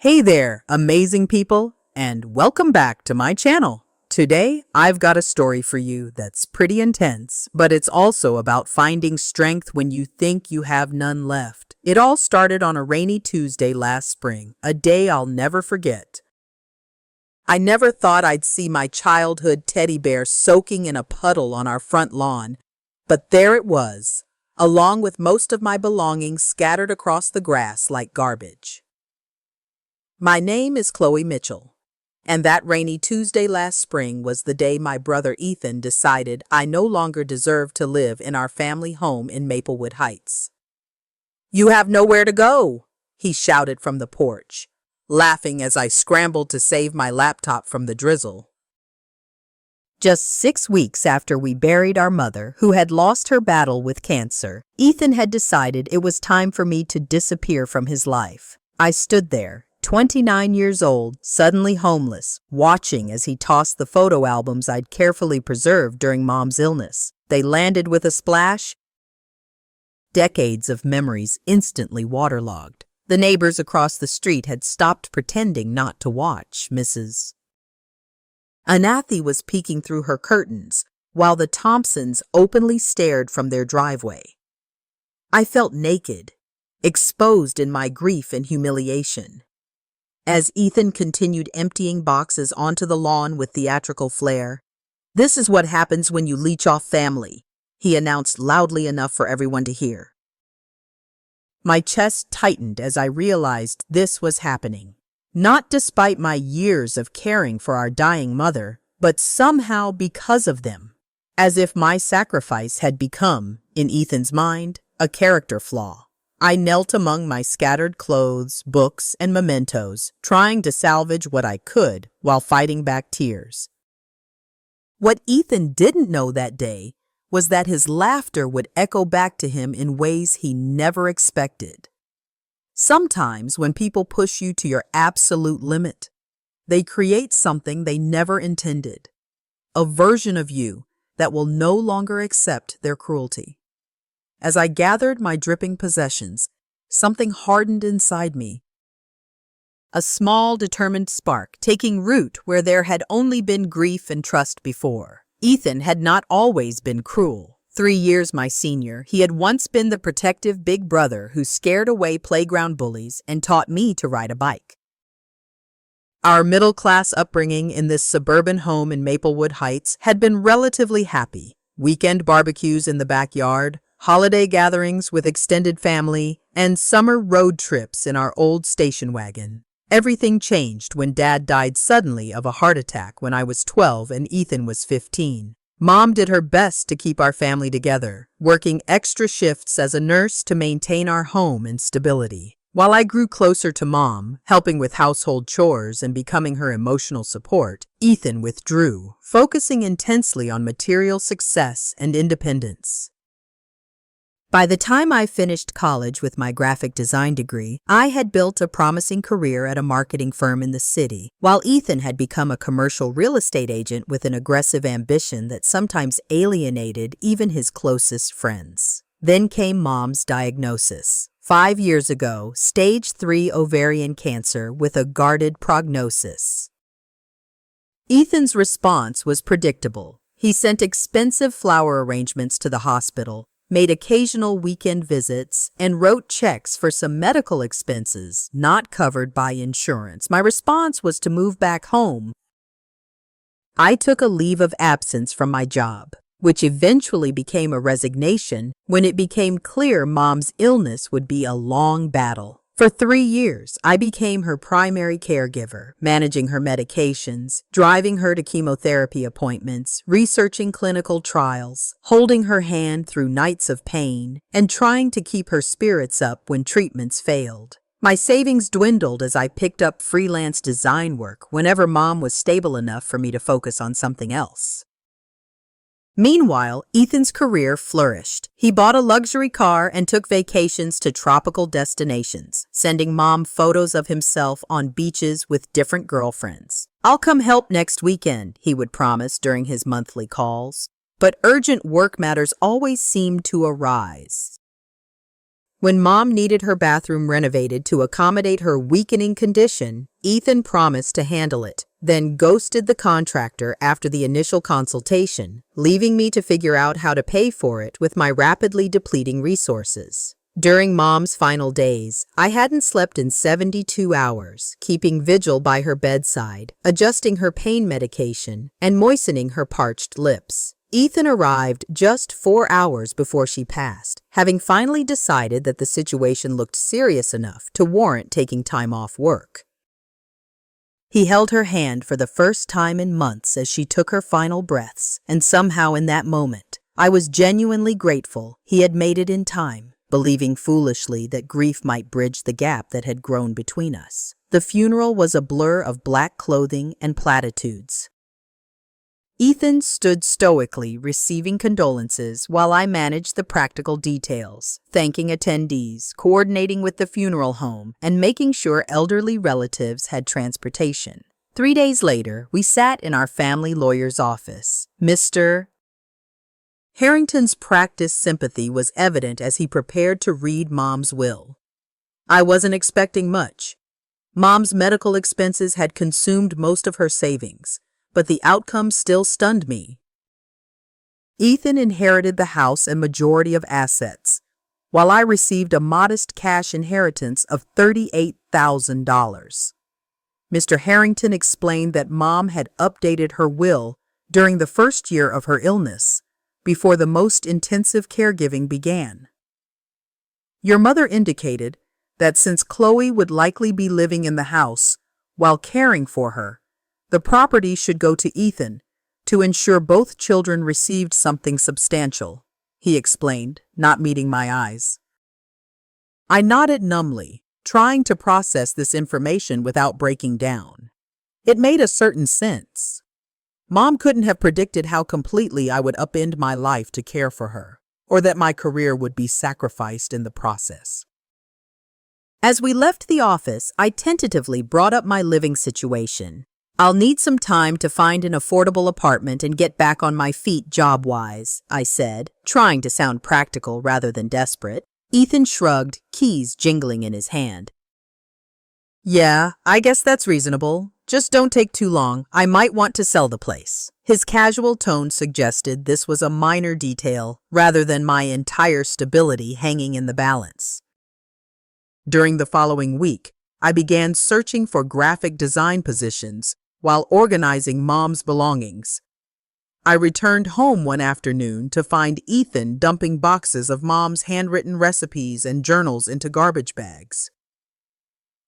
Hey there, amazing people, and welcome back to my channel. Today, I've got a story for you that's pretty intense, but it's also about finding strength when you think you have none left. It all started on a rainy Tuesday last spring, a day I'll never forget. I never thought I'd see my childhood teddy bear soaking in a puddle on our front lawn, but there it was, along with most of my belongings scattered across the grass like garbage. My name is Chloe Mitchell, and that rainy Tuesday last spring was the day my brother Ethan decided I no longer deserved to live in our family home in Maplewood Heights. "You have nowhere to go," he shouted from the porch, laughing as I scrambled to save my laptop from the drizzle. Just 6 weeks after we buried our mother, who had lost her battle with cancer, Ethan had decided it was time for me to disappear from his life. I stood there, 29 years old, suddenly homeless, watching as he tossed the photo albums I'd carefully preserved during Mom's illness. They landed with a splash. Decades of memories instantly waterlogged. The neighbors across the street had stopped pretending not to watch. Mrs. Anathi was peeking through her curtains, while the Thompsons openly stared from their driveway. I felt naked, exposed in my grief and humiliation. As Ethan continued emptying boxes onto the lawn with theatrical flair, "This is what happens when you leech off family," he announced loudly enough for everyone to hear. My chest tightened as I realized this was happening. Not despite my years of caring for our dying mother, but somehow because of them. As if my sacrifice had become, in Ethan's mind, a character flaw. I knelt among my scattered clothes, books, and mementos, trying to salvage what I could while fighting back tears. What Ethan didn't know that day was that his laughter would echo back to him in ways he never expected. Sometimes when people push you to your absolute limit, they create something they never intended, a version of you that will no longer accept their cruelty. As I gathered my dripping possessions, something hardened inside me. A small, determined spark taking root where there had only been grief and trust before. Ethan had not always been cruel. 3 years my senior, he had once been the protective big brother who scared away playground bullies and taught me to ride a bike. Our middle-class upbringing in this suburban home in Maplewood Heights had been relatively happy. Weekend barbecues in the backyard, holiday gatherings with extended family, and summer road trips in our old station wagon. Everything changed when Dad died suddenly of a heart attack when I was 12 and Ethan was 15. Mom did her best to keep our family together, working extra shifts as a nurse to maintain our home and stability. While I grew closer to Mom, helping with household chores and becoming her emotional support, Ethan withdrew, focusing intensely on material success and independence. By the time I finished college with my graphic design degree, I had built a promising career at a marketing firm in the city, while Ethan had become a commercial real estate agent with an aggressive ambition that sometimes alienated even his closest friends. Then came Mom's diagnosis. 5 years ago, stage 3 ovarian cancer with a guarded prognosis. Ethan's response was predictable. He sent expensive flower arrangements to the hospital, made occasional weekend visits, and wrote checks for some medical expenses not covered by insurance. My response was to move back home. I took a leave of absence from my job, which eventually became a resignation when it became clear Mom's illness would be a long battle. For 3 years, I became her primary caregiver, managing her medications, driving her to chemotherapy appointments, researching clinical trials, holding her hand through nights of pain, and trying to keep her spirits up when treatments failed. My savings dwindled as I picked up freelance design work whenever Mom was stable enough for me to focus on something else. Meanwhile, Ethan's career flourished. He bought a luxury car and took vacations to tropical destinations, sending Mom photos of himself on beaches with different girlfriends. "I'll come help next weekend," he would promise during his monthly calls. But urgent work matters always seemed to arise. When Mom needed her bathroom renovated to accommodate her weakening condition, Ethan promised to handle it, then ghosted the contractor after the initial consultation, leaving me to figure out how to pay for it with my rapidly depleting resources. During Mom's final days, I hadn't slept in 72 hours, keeping vigil by her bedside, adjusting her pain medication, and moistening her parched lips. Ethan arrived just 4 hours before she passed, having finally decided that the situation looked serious enough to warrant taking time off work. He held her hand for the first time in months as she took her final breaths, and somehow in that moment, I was genuinely grateful he had made it in time, believing foolishly that grief might bridge the gap that had grown between us. The funeral was a blur of black clothing and platitudes. Ethan stood stoically receiving condolences while I managed the practical details, thanking attendees, coordinating with the funeral home, and making sure elderly relatives had transportation. 3 days later, we sat in our family lawyer's office. Mr. Harrington's practiced sympathy was evident as he prepared to read Mom's will. I wasn't expecting much. Mom's medical expenses had consumed most of her savings, but the outcome still stunned me. Ethan inherited the house and majority of assets, while I received a modest cash inheritance of $38,000. Mr. Harrington explained that Mom had updated her will during the first year of her illness, before the most intensive caregiving began. Your mother indicated that since Chloe would likely be living in the house while caring for her, the property should go to Ethan to ensure both children received something substantial, he explained, not meeting my eyes. I nodded numbly, trying to process this information without breaking down. It made a certain sense. Mom couldn't have predicted how completely I would upend my life to care for her, or that my career would be sacrificed in the process. As we left the office, I tentatively brought up my living situation. I'll need some time to find an affordable apartment and get back on my feet job-wise, I said, trying to sound practical rather than desperate. Ethan shrugged, keys jingling in his hand. Yeah, I guess that's reasonable. Just don't take too long. I might want to sell the place. His casual tone suggested this was a minor detail rather than my entire stability hanging in the balance. During the following week, I began searching for graphic design positions while organizing Mom's belongings. I returned home one afternoon to find Ethan dumping boxes of Mom's handwritten recipes and journals into garbage bags.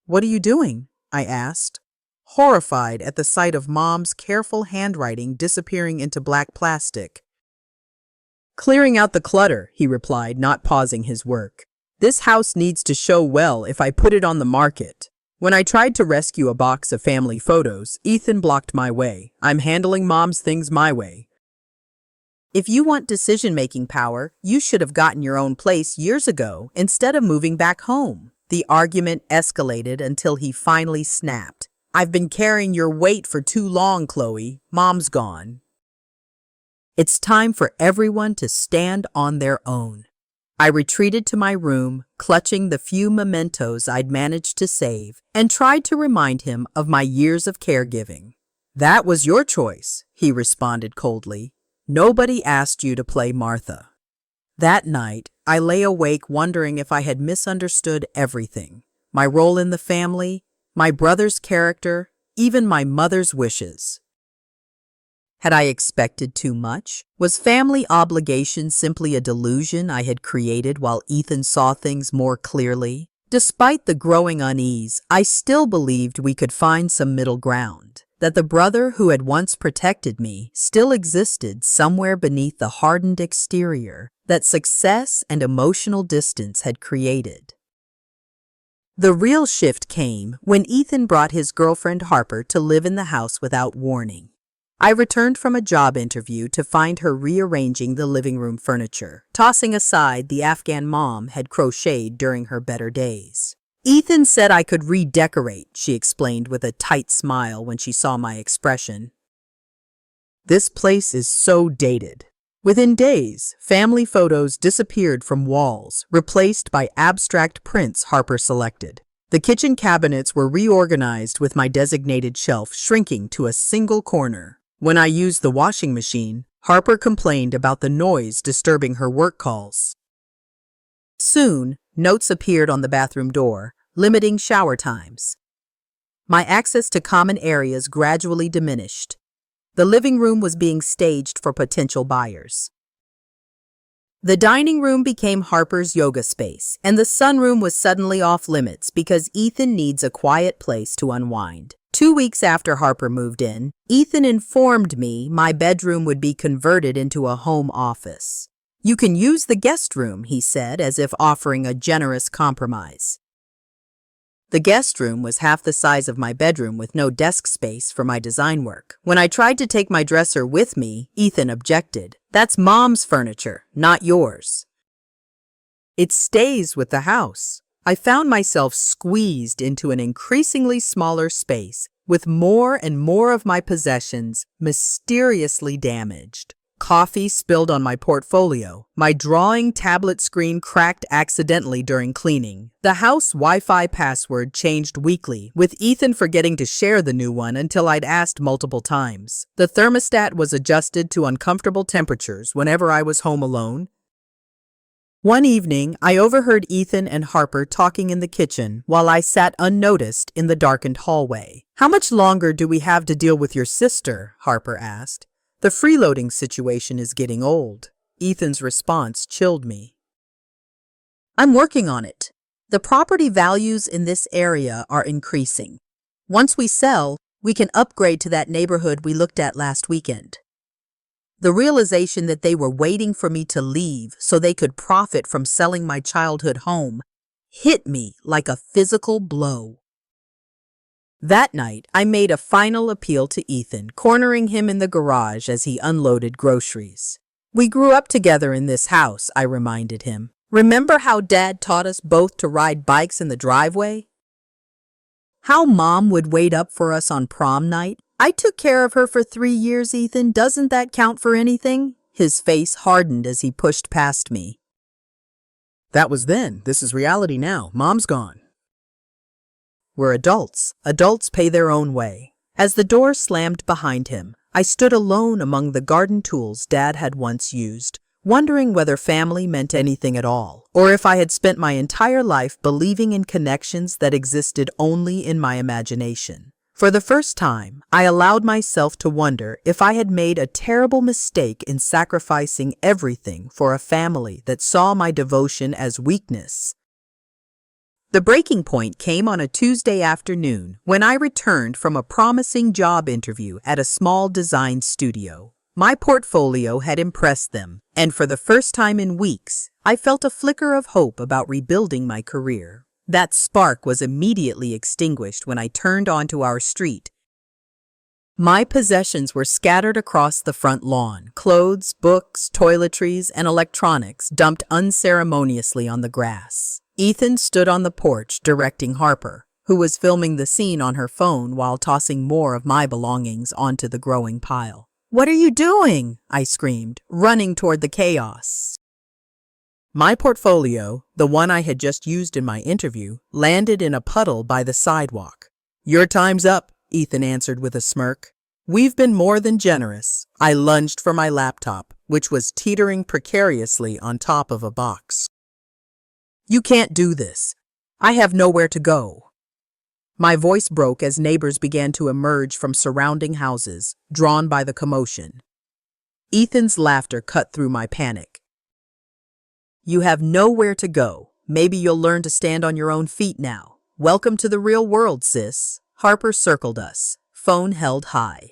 What are you doing? I asked, horrified at the sight of Mom's careful handwriting disappearing into black plastic. Clearing out the clutter, he replied, not pausing his work. This house needs to show well if I put it on the market. When I tried to rescue a box of family photos, Ethan blocked my way. I'm handling Mom's things my way. If you want decision-making power, you should have gotten your own place years ago instead of moving back home. The argument escalated until he finally snapped. I've been carrying your weight for too long, Chloe. Mom's gone. It's time for everyone to stand on their own. I retreated to my room, clutching the few mementos I'd managed to save, and tried to remind him of my years of caregiving. That was your choice, he responded coldly. Nobody asked you to play Martha. That night, I lay awake wondering if I had misunderstood everything. My role in the family, my brother's character, even my mother's wishes. Had I expected too much? Was family obligation simply a delusion I had created while Ethan saw things more clearly? Despite the growing unease, I still believed we could find some middle ground, that the brother who had once protected me still existed somewhere beneath the hardened exterior that success and emotional distance had created. The real shift came when Ethan brought his girlfriend Harper to live in the house without warning. I returned from a job interview to find her rearranging the living room furniture, tossing aside the Afghan Mom had crocheted during her better days. Ethan said I could redecorate, she explained with a tight smile when she saw my expression. This place is so dated. Within days, family photos disappeared from walls, replaced by abstract prints Harper selected. The kitchen cabinets were reorganized with my designated shelf shrinking to a single corner. When I used the washing machine, Harper complained about the noise disturbing her work calls. Soon, notes appeared on the bathroom door, limiting shower times. My access to common areas gradually diminished. The living room was being staged for potential buyers. The dining room became Harper's yoga space, and the sunroom was suddenly off limits because Ethan needs a quiet place to unwind. 2 weeks after Harper moved in, Ethan informed me my bedroom would be converted into a home office. "You can use the guest room," he said, as if offering a generous compromise. The guest room was half the size of my bedroom with no desk space for my design work. When I tried to take my dresser with me, Ethan objected. "That's Mom's furniture, not yours." "It stays with the house." I found myself squeezed into an increasingly smaller space, with more and more of my possessions mysteriously damaged. Coffee spilled on my portfolio. My drawing tablet screen cracked accidentally during cleaning. The house Wi-Fi password changed weekly, with Ethan forgetting to share the new one until I'd asked multiple times. The thermostat was adjusted to uncomfortable temperatures whenever I was home alone. One evening, I overheard Ethan and Harper talking in the kitchen while I sat unnoticed in the darkened hallway. "How much longer do we have to deal with your sister?" Harper asked. "The freeloading situation is getting old." Ethan's response chilled me. "I'm working on it. The property values in this area are increasing. Once we sell, we can upgrade to that neighborhood we looked at last weekend." The realization that they were waiting for me to leave so they could profit from selling my childhood home hit me like a physical blow. That night, I made a final appeal to Ethan, cornering him in the garage as he unloaded groceries. "We grew up together in this house," I reminded him. "Remember how Dad taught us both to ride bikes in the driveway? How Mom would wait up for us on prom night? I took care of her for 3 years, Ethan. Doesn't that count for anything?" His face hardened as he pushed past me. "That was then. This is reality now. Mom's gone." "We're adults. Adults pay their own way." As the door slammed behind him, I stood alone among the garden tools Dad had once used, wondering whether family meant anything at all, or if I had spent my entire life believing in connections that existed only in my imagination. For the first time, I allowed myself to wonder if I had made a terrible mistake in sacrificing everything for a family that saw my devotion as weakness. The breaking point came on a Tuesday afternoon when I returned from a promising job interview at a small design studio. My portfolio had impressed them, and for the first time in weeks, I felt a flicker of hope about rebuilding my career. That spark was immediately extinguished when I turned onto our street. My possessions were scattered across the front lawn, clothes, books, toiletries, and electronics dumped unceremoniously on the grass. Ethan stood on the porch directing Harper, who was filming the scene on her phone while tossing more of my belongings onto the growing pile. "What are you doing?" I screamed, running toward the chaos. My portfolio, the one I had just used in my interview, landed in a puddle by the sidewalk. "Your time's up," Ethan answered with a smirk. "We've been more than generous." I lunged for my laptop, which was teetering precariously on top of a box. "You can't do this. I have nowhere to go." My voice broke as neighbors began to emerge from surrounding houses, drawn by the commotion. Ethan's laughter cut through my panic. "You have nowhere to go. Maybe you'll learn to stand on your own feet now. Welcome to the real world, sis." Harper circled us, phone held high.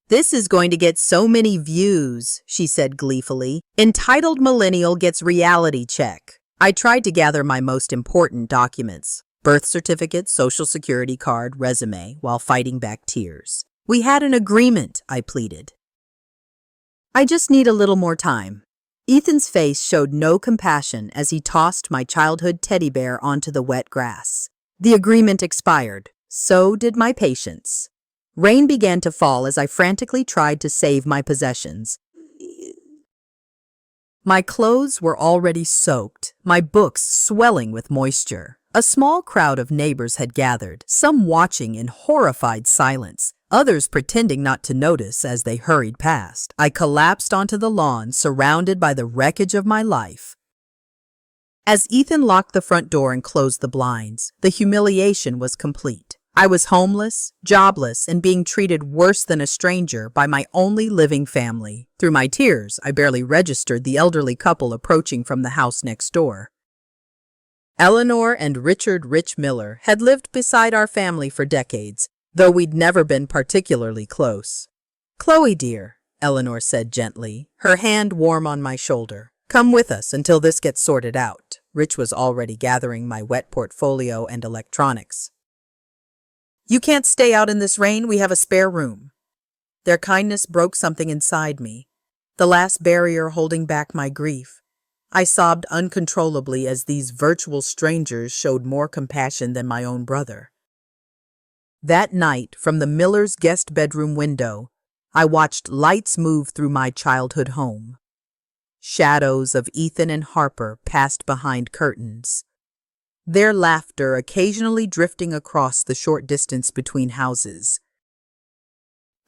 "This is going to get so many views," she said gleefully. "Entitled Millennial gets reality check." I tried to gather my most important documents, birth certificate, social security card, resume, while fighting back tears. "We had an agreement," I pleaded. "I just need a little more time." Ethan's face showed no compassion as he tossed my childhood teddy bear onto the wet grass. The agreement expired. So did my patience. Rain began to fall as I frantically tried to save my possessions. My clothes were already soaked, my books swelling with moisture. A small crowd of neighbors had gathered, some watching in horrified silence, others pretending not to notice as they hurried past. I collapsed onto the lawn, surrounded by the wreckage of my life. As Ethan locked the front door and closed the blinds, the humiliation was complete. I was homeless, jobless, and being treated worse than a stranger by my only living family. Through my tears, I barely registered the elderly couple approaching from the house next door. Eleanor and Richard Rich Miller had lived beside our family for decades, though we'd never been particularly close. "Chloe, dear," Eleanor said gently, her hand warm on my shoulder. "Come with us until this gets sorted out." Rich was already gathering my wet portfolio and electronics. "You can't stay out in this rain, we have a spare room." Their kindness broke something inside me, the last barrier holding back my grief. I sobbed uncontrollably as these virtual strangers showed more compassion than my own brother. That night, from the Miller's guest bedroom window, I watched lights move through my childhood home. Shadows of Ethan and Harper passed behind curtains, their laughter occasionally drifting across the short distance between houses.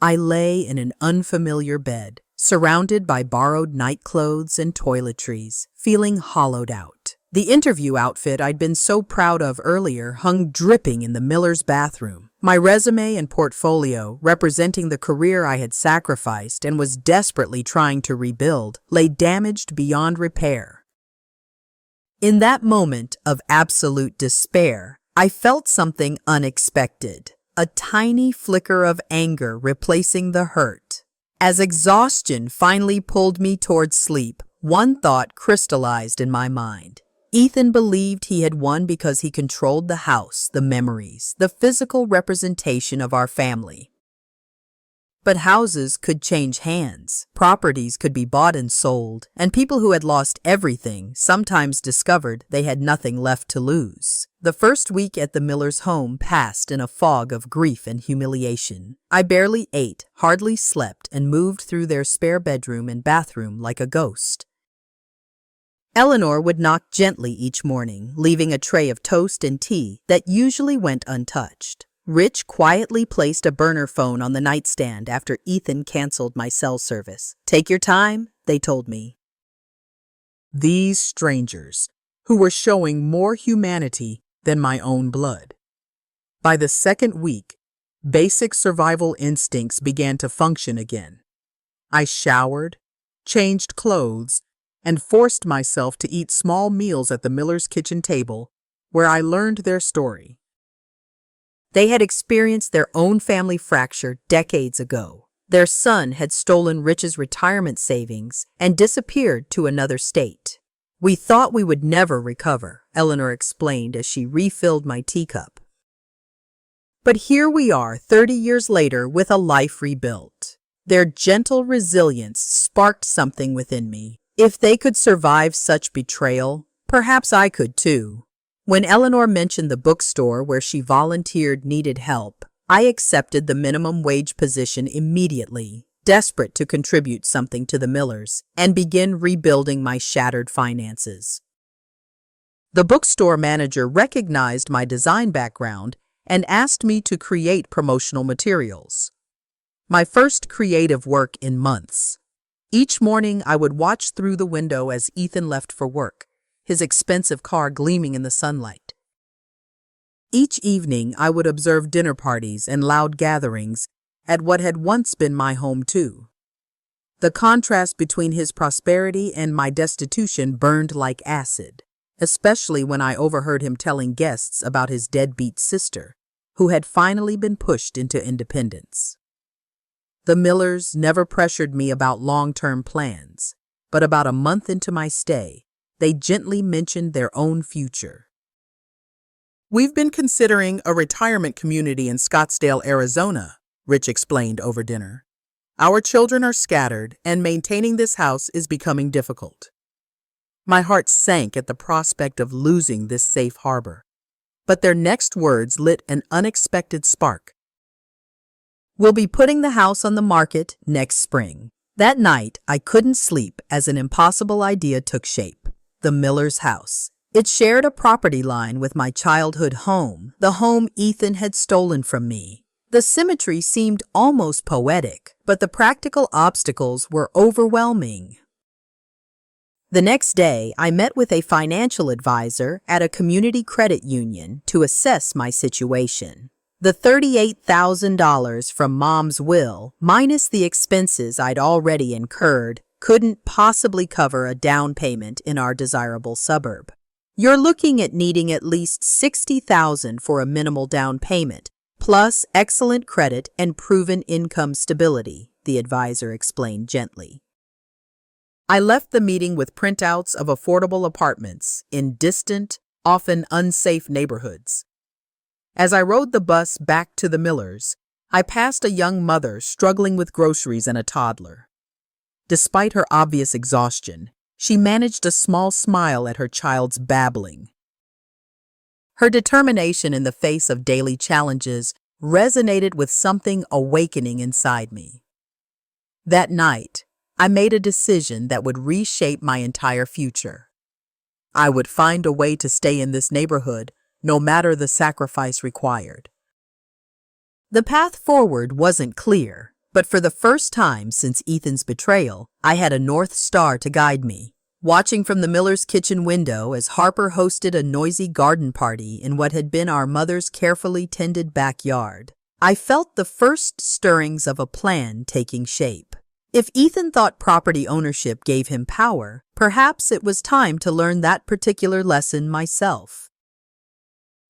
I lay in an unfamiliar bed, surrounded by borrowed nightclothes and toiletries, feeling hollowed out. The interview outfit I'd been so proud of earlier hung dripping in the Miller's bathroom. My resume and portfolio, representing the career I had sacrificed and was desperately trying to rebuild, lay damaged beyond repair. In that moment of absolute despair, I felt something unexpected, a tiny flicker of anger replacing the hurt. As exhaustion finally pulled me towards sleep, one thought crystallized in my mind. Ethan believed he had won because he controlled the house, the memories, the physical representation of our family. But houses could change hands, properties could be bought and sold, and people who had lost everything sometimes discovered they had nothing left to lose. The first week at the Miller's home passed in a fog of grief and humiliation. I barely ate, hardly slept, and moved through their spare bedroom and bathroom like a ghost. Eleanor would knock gently each morning, leaving a tray of toast and tea that usually went untouched. Rich quietly placed a burner phone on the nightstand after Ethan canceled my cell service. "Take your time," they told me. These strangers, who were showing more humanity than my own blood. By the second week, basic survival instincts began to function again. I showered, changed clothes, and forced myself to eat small meals at the Miller's kitchen table, where I learned their story. They had experienced their own family fracture decades ago. Their son had stolen Rich's retirement savings and disappeared to another state. "We thought we would never recover," Eleanor explained as she refilled my teacup. "But here we are 30 years later with a life rebuilt." Their gentle resilience sparked something within me. If they could survive such betrayal, perhaps I could too. When Eleanor mentioned the bookstore where she volunteered needed help, I accepted the minimum wage position immediately, desperate to contribute something to the Millers and begin rebuilding my shattered finances. The bookstore manager recognized my design background and asked me to create promotional materials. My first creative work in months. Each morning I would watch through the window as Ethan left for work, his expensive car gleaming in the sunlight. Each evening I would observe dinner parties and loud gatherings at what had once been my home too. The contrast between his prosperity and my destitution burned like acid, especially when I overheard him telling guests about his deadbeat sister, who had finally been pushed into independence. The Millers never pressured me about long-term plans, but about a month into my stay, they gently mentioned their own future. "We've been considering a retirement community in Scottsdale, Arizona," Rich explained over dinner. "Our children are scattered, and maintaining this house is becoming difficult." My heart sank at the prospect of losing this safe harbor, but their next words lit an unexpected spark. "We'll be putting the house on the market next spring." That night, I couldn't sleep as an impossible idea took shape. The Miller's house. It shared a property line with my childhood home, the home Ethan had stolen from me. The symmetry seemed almost poetic, but the practical obstacles were overwhelming. The next day, I met with a financial advisor at a community credit union to assess my situation. The $38,000 from Mom's will, minus the expenses I'd already incurred, couldn't possibly cover a down payment in our desirable suburb. You're looking at needing at least $60,000 for a minimal down payment, plus excellent credit and proven income stability, the advisor explained gently. I left the meeting with printouts of affordable apartments in distant, often unsafe neighborhoods. As I rode the bus back to the Millers, I passed a young mother struggling with groceries and a toddler. Despite her obvious exhaustion, she managed a small smile at her child's babbling. Her determination in the face of daily challenges resonated with something awakening inside me. That night, I made a decision that would reshape my entire future. I would find a way to stay in this neighborhood, no matter the sacrifice required. The path forward wasn't clear, but for the first time since Ethan's betrayal, I had a North Star to guide me. Watching from the Miller's kitchen window as Harper hosted a noisy garden party in what had been our mother's carefully tended backyard, I felt the first stirrings of a plan taking shape. If Ethan thought property ownership gave him power, perhaps it was time to learn that particular lesson myself.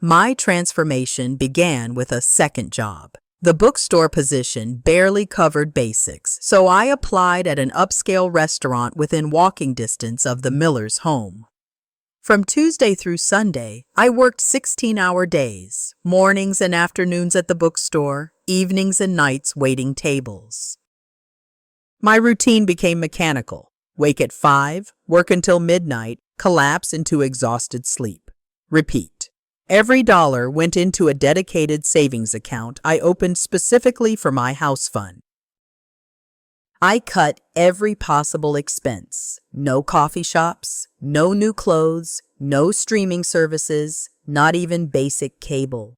My transformation began with a second job. The bookstore position barely covered basics, so I applied at an upscale restaurant within walking distance of the Miller's home. From Tuesday through Sunday, I worked 16-hour days, mornings and afternoons at the bookstore, evenings and nights waiting tables. My routine became mechanical. Wake at 5, work until midnight, collapse into exhausted sleep. Repeat. Every dollar went into a dedicated savings account I opened specifically for my house fund. I cut every possible expense. No coffee shops, no new clothes, no streaming services, not even basic cable.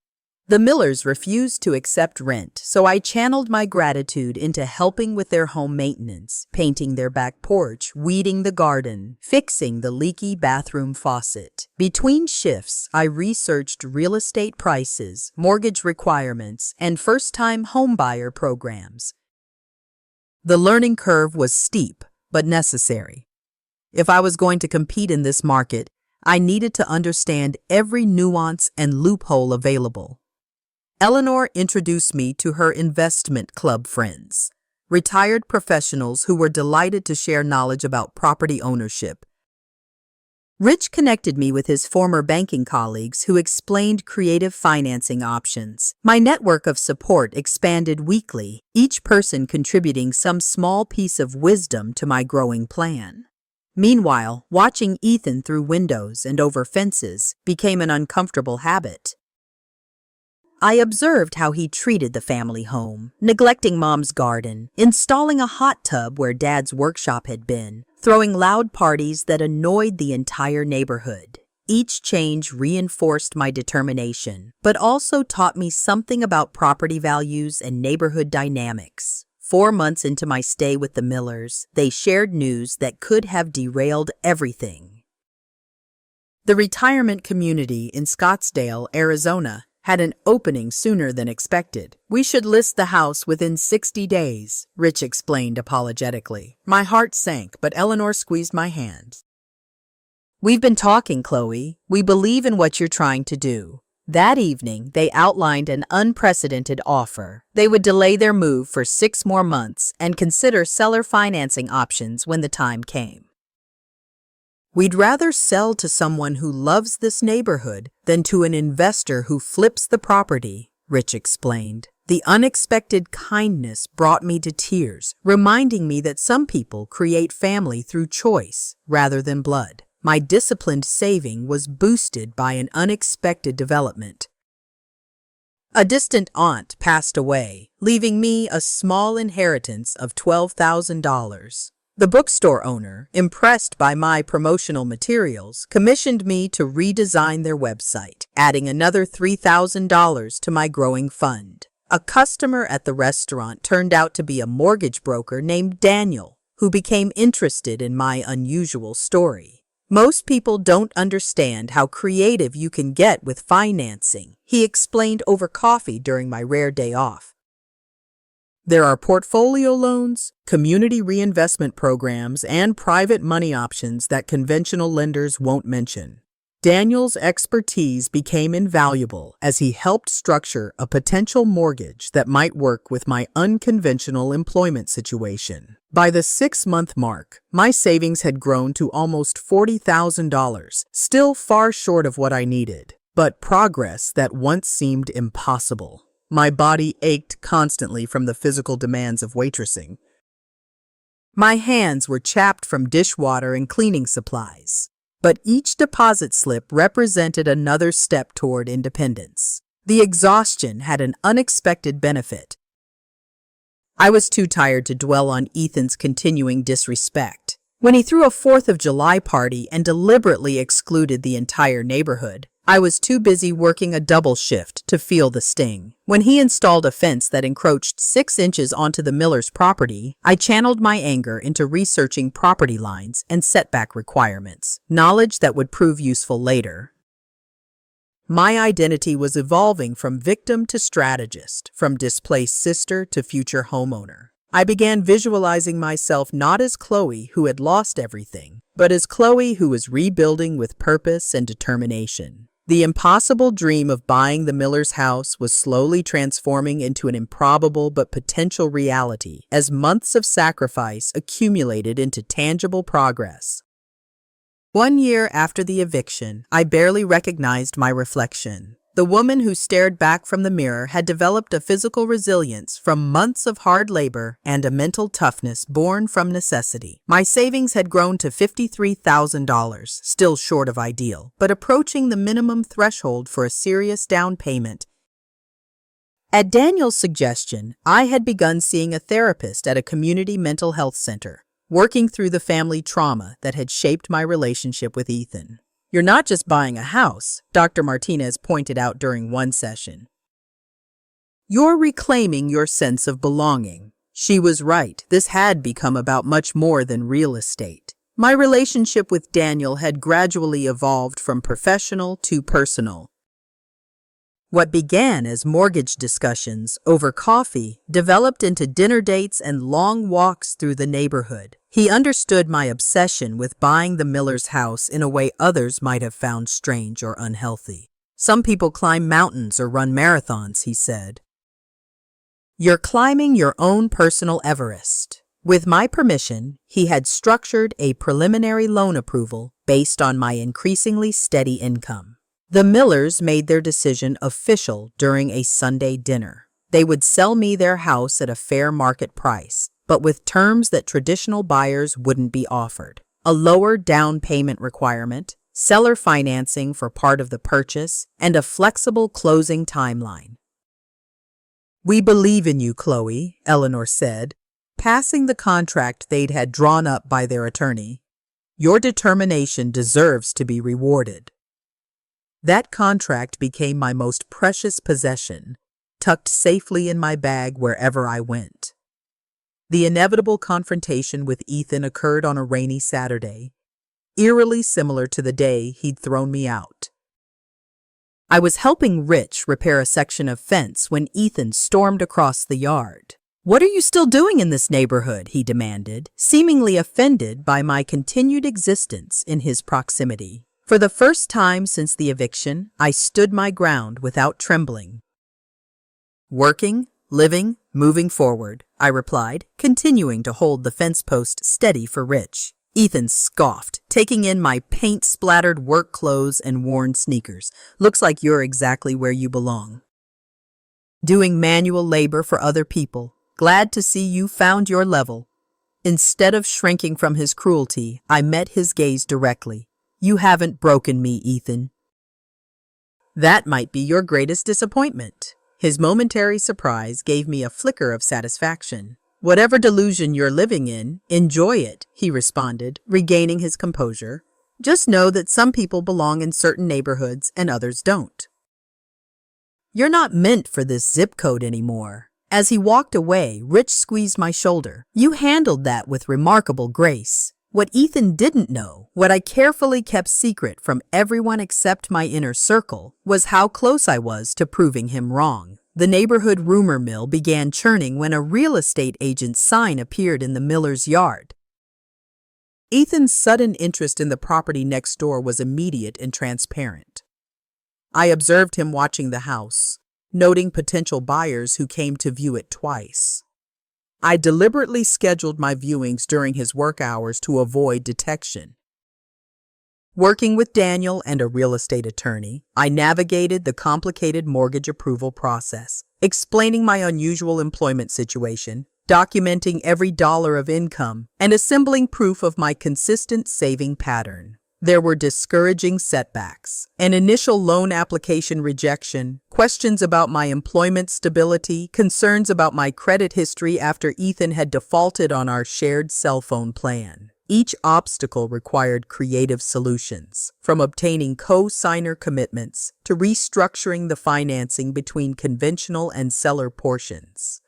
The Millers refused to accept rent, so I channeled my gratitude into helping with their home maintenance, painting their back porch, weeding the garden, fixing the leaky bathroom faucet. Between shifts, I researched real estate prices, mortgage requirements, and first-time homebuyer programs. The learning curve was steep, but necessary. If I was going to compete in this market, I needed to understand every nuance and loophole available. Eleanor introduced me to her investment club friends, retired professionals who were delighted to share knowledge about property ownership. Rich connected me with his former banking colleagues who explained creative financing options. My network of support expanded weekly, each person contributing some small piece of wisdom to my growing plan. Meanwhile, watching Ethan through windows and over fences became an uncomfortable habit. I observed how he treated the family home, neglecting Mom's garden, installing a hot tub where Dad's workshop had been, throwing loud parties that annoyed the entire neighborhood. Each change reinforced my determination, but also taught me something about property values and neighborhood dynamics. 4 months into my stay with the Millers, they shared news that could have derailed everything. The retirement community in Scottsdale, Arizona, had an opening sooner than expected. We should list the house within 60 days, Rich explained apologetically. My heart sank, but Eleanor squeezed my hand. We've been talking, Chloe. We believe in what you're trying to do. That evening, they outlined an unprecedented offer. They would delay their move for 6 more months and consider seller financing options when the time came. We'd rather sell to someone who loves this neighborhood than to an investor who flips the property, Rich explained. The unexpected kindness brought me to tears, reminding me that some people create family through choice rather than blood. My disciplined saving was boosted by an unexpected development. A distant aunt passed away, leaving me a small inheritance of $12,000. The bookstore owner, impressed by my promotional materials, commissioned me to redesign their website, adding another $3,000 to my growing fund. A customer at the restaurant turned out to be a mortgage broker named Daniel, who became interested in my unusual story. Most people don't understand how creative you can get with financing, he explained over coffee during my rare day off. There are portfolio loans, community reinvestment programs, and private money options that conventional lenders won't mention. Daniel's expertise became invaluable as he helped structure a potential mortgage that might work with my unconventional employment situation. By the 6-month mark, my savings had grown to almost $40,000, still far short of what I needed, but progress that once seemed impossible. My body ached constantly from the physical demands of waitressing. My hands were chapped from dishwater and cleaning supplies. But each deposit slip represented another step toward independence. The exhaustion had an unexpected benefit. I was too tired to dwell on Ethan's continuing disrespect. When he threw a 4th of July party and deliberately excluded the entire neighborhood, I was too busy working a double shift to feel the sting. When he installed a fence that encroached 6 inches onto the Millers' property, I channeled my anger into researching property lines and setback requirements, knowledge that would prove useful later. My identity was evolving from victim to strategist, from displaced sister to future homeowner. I began visualizing myself not as Chloe, who had lost everything, but as Chloe, who was rebuilding with purpose and determination. The impossible dream of buying the Millers' house was slowly transforming into an improbable but potential reality as months of sacrifice accumulated into tangible progress. 1 year after the eviction, I barely recognized my reflection. The woman who stared back from the mirror had developed a physical resilience from months of hard labor and a mental toughness born from necessity. My savings had grown to $53,000, still short of ideal, but approaching the minimum threshold for a serious down payment. At Daniel's suggestion, I had begun seeing a therapist at a community mental health center, working through the family trauma that had shaped my relationship with Ethan. You're not just buying a house, Dr. Martinez pointed out during one session. You're reclaiming your sense of belonging. She was right. This had become about much more than real estate. My relationship with Daniel had gradually evolved from professional to personal. What began as mortgage discussions over coffee developed into dinner dates and long walks through the neighborhood. He understood my obsession with buying the Millers' house in a way others might have found strange or unhealthy. Some people climb mountains or run marathons, he said. You're climbing your own personal Everest. With my permission, he had structured a preliminary loan approval based on my increasingly steady income. The Millers made their decision official during a Sunday dinner. They would sell me their house at a fair market price, but with terms that traditional buyers wouldn't be offered. A lower down payment requirement, seller financing for part of the purchase, and a flexible closing timeline. We believe in you, Chloe, Eleanor said, passing the contract they'd had drawn up by their attorney. Your determination deserves to be rewarded. That contract became my most precious possession, tucked safely in my bag wherever I went. The inevitable confrontation with Ethan occurred on a rainy Saturday, eerily similar to the day he'd thrown me out. I was helping Rich repair a section of fence when Ethan stormed across the yard. What are you still doing in this neighborhood? He demanded, seemingly offended by my continued existence in his proximity. For the first time since the eviction, I stood my ground without trembling. Working, living, moving forward, I replied, continuing to hold the fence post steady for Rich. Ethan scoffed, taking in my paint-splattered work clothes and worn sneakers. Looks like you're exactly where you belong. Doing manual labor for other people. Glad to see you found your level. Instead of shrinking from his cruelty, I met his gaze directly. You haven't broken me, Ethan. That might be your greatest disappointment. His momentary surprise gave me a flicker of satisfaction. "Whatever delusion you're living in, enjoy it," he responded, regaining his composure. "Just know that some people belong in certain neighborhoods and others don't. You're not meant for this zip code anymore." As he walked away, Rich squeezed my shoulder. "You handled that with remarkable grace." What Ethan didn't know, what I carefully kept secret from everyone except my inner circle, was how close I was to proving him wrong. The neighborhood rumor mill began churning when a real estate agent's sign appeared in the miller's yard. Ethan's sudden interest in the property next door was immediate and transparent. I observed him watching the house, noting potential buyers who came to view it twice. I deliberately scheduled my viewings during his work hours to avoid detection. Working with Daniel and a real estate attorney, I navigated the complicated mortgage approval process, explaining my unusual employment situation, documenting every dollar of income, and assembling proof of my consistent saving pattern. There were discouraging setbacks, an initial loan application rejection, questions about my employment stability, concerns about my credit history after Ethan had defaulted on our shared cell phone plan. Each obstacle required creative solutions, from obtaining co-signer commitments to restructuring the financing between conventional and seller portions.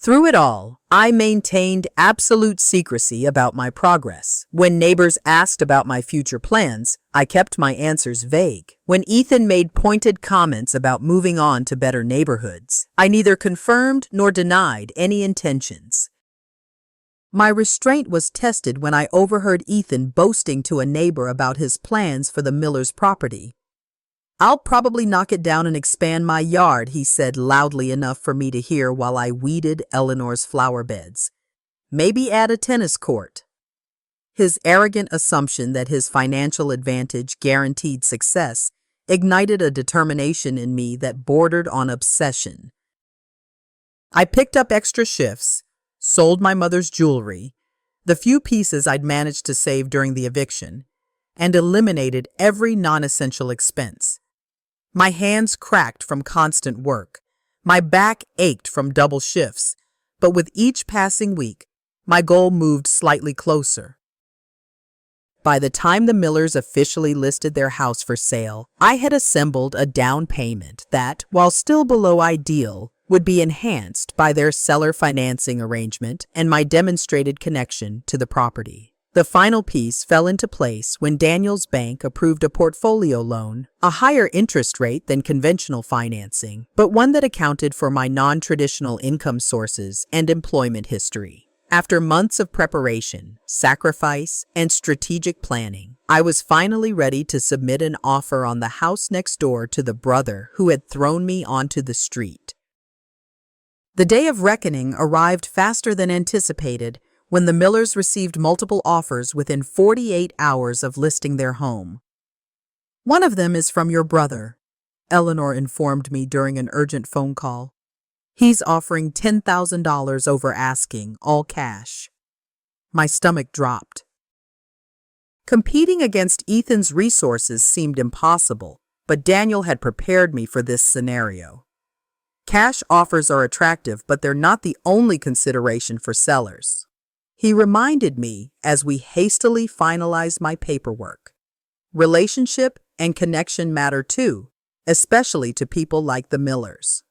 Through it all, I maintained absolute secrecy about my progress. When neighbors asked about my future plans, I kept my answers vague. When Ethan made pointed comments about moving on to better neighborhoods, I neither confirmed nor denied any intentions. My restraint was tested when I overheard Ethan boasting to a neighbor about his plans for the miller's property. "I'll probably knock it down and expand my yard," he said loudly enough for me to hear while I weeded Eleanor's flower beds. "Maybe add a tennis court." His arrogant assumption that his financial advantage guaranteed success ignited a determination in me that bordered on obsession. I picked up extra shifts, sold my mother's jewelry, the few pieces I'd managed to save during the eviction, and eliminated every non-essential expense. My hands cracked from constant work. My back ached from double shifts, but with each passing week, my goal moved slightly closer. By the time the Millers officially listed their house for sale, I had assembled a down payment that, while still below ideal, would be enhanced by their seller financing arrangement and my demonstrated connection to the property. The final piece fell into place when Daniel's bank approved a portfolio loan, a higher interest rate than conventional financing, but one that accounted for my non-traditional income sources and employment history. After months of preparation, sacrifice, and strategic planning, I was finally ready to submit an offer on the house next door to the brother who had thrown me onto the street. The day of reckoning arrived faster than anticipated when the Millers received multiple offers within 48 hours of listing their home. "One of them is from your brother," Eleanor informed me during an urgent phone call. "He's offering $10,000 over asking, all cash." My stomach dropped. Competing against Ethan's resources seemed impossible, but Daniel had prepared me for this scenario. Cash offers are attractive, but they're not the only consideration for sellers. He reminded me as we hastily finalized my paperwork. Relationship and connection matter too, especially to people like the Millers.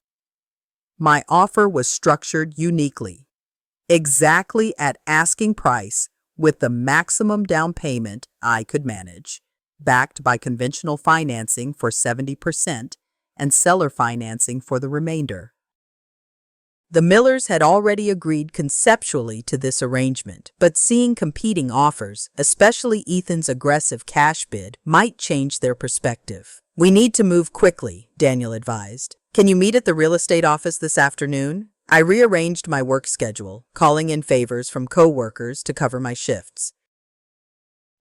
My offer was structured uniquely, exactly at asking price with the maximum down payment I could manage, backed by conventional financing for 70% and seller financing for the remainder. The Millers had already agreed conceptually to this arrangement, but seeing competing offers, especially Ethan's aggressive cash bid, might change their perspective. "We need to move quickly," Daniel advised. "Can you meet at the real estate office this afternoon?" I rearranged my work schedule, calling in favors from co-workers to cover my shifts.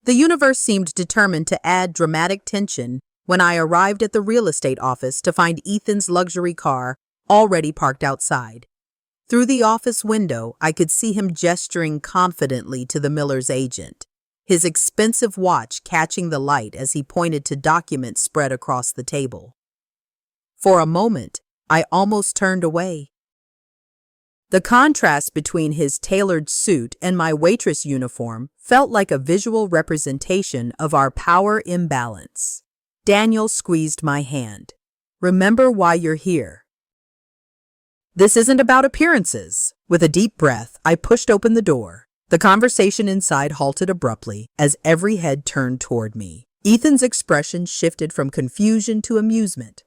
The universe seemed determined to add dramatic tension when I arrived at the real estate office to find Ethan's luxury car already parked outside. Through the office window, I could see him gesturing confidently to the Miller's agent, his expensive watch catching the light as he pointed to documents spread across the table. For a moment, I almost turned away. The contrast between his tailored suit and my waitress uniform felt like a visual representation of our power imbalance. Daniel squeezed my hand. Remember why you're here. This isn't about appearances. With a deep breath, I pushed open the door. The conversation inside halted abruptly as every head turned toward me. Ethan's expression shifted from confusion to amusement.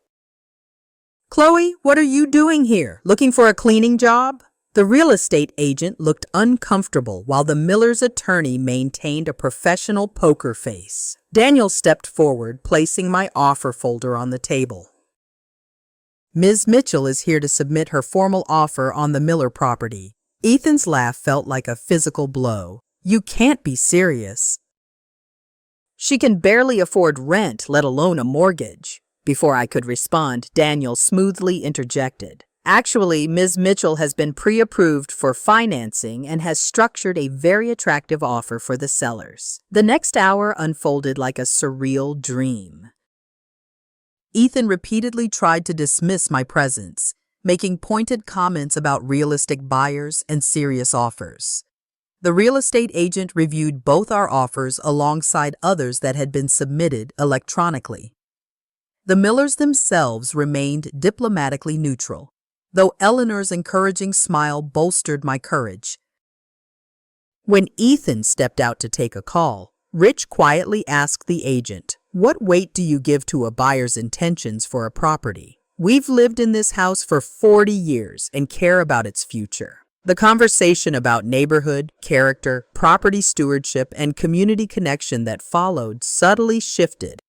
Chloe, what are you doing here? Looking for a cleaning job? The real estate agent looked uncomfortable while the Miller's attorney maintained a professional poker face. Daniel stepped forward, placing my offer folder on the table. Ms. Mitchell is here to submit her formal offer on the Miller property. Ethan's laugh felt like a physical blow. You can't be serious. She can barely afford rent, let alone a mortgage. Before I could respond, Daniel smoothly interjected. Actually, Ms. Mitchell has been pre-approved for financing and has structured a very attractive offer for the sellers. The next hour unfolded like a surreal dream. Ethan repeatedly tried to dismiss my presence, making pointed comments about realistic buyers and serious offers. The real estate agent reviewed both our offers alongside others that had been submitted electronically. The Millers themselves remained diplomatically neutral, though Eleanor's encouraging smile bolstered my courage. When Ethan stepped out to take a call, Rich quietly asked the agent, "What weight do you give to a buyer's intentions for a property? We've lived in this house for 40 years and care about its future." The conversation about neighborhood, character, property stewardship, and community connection that followed subtly shifted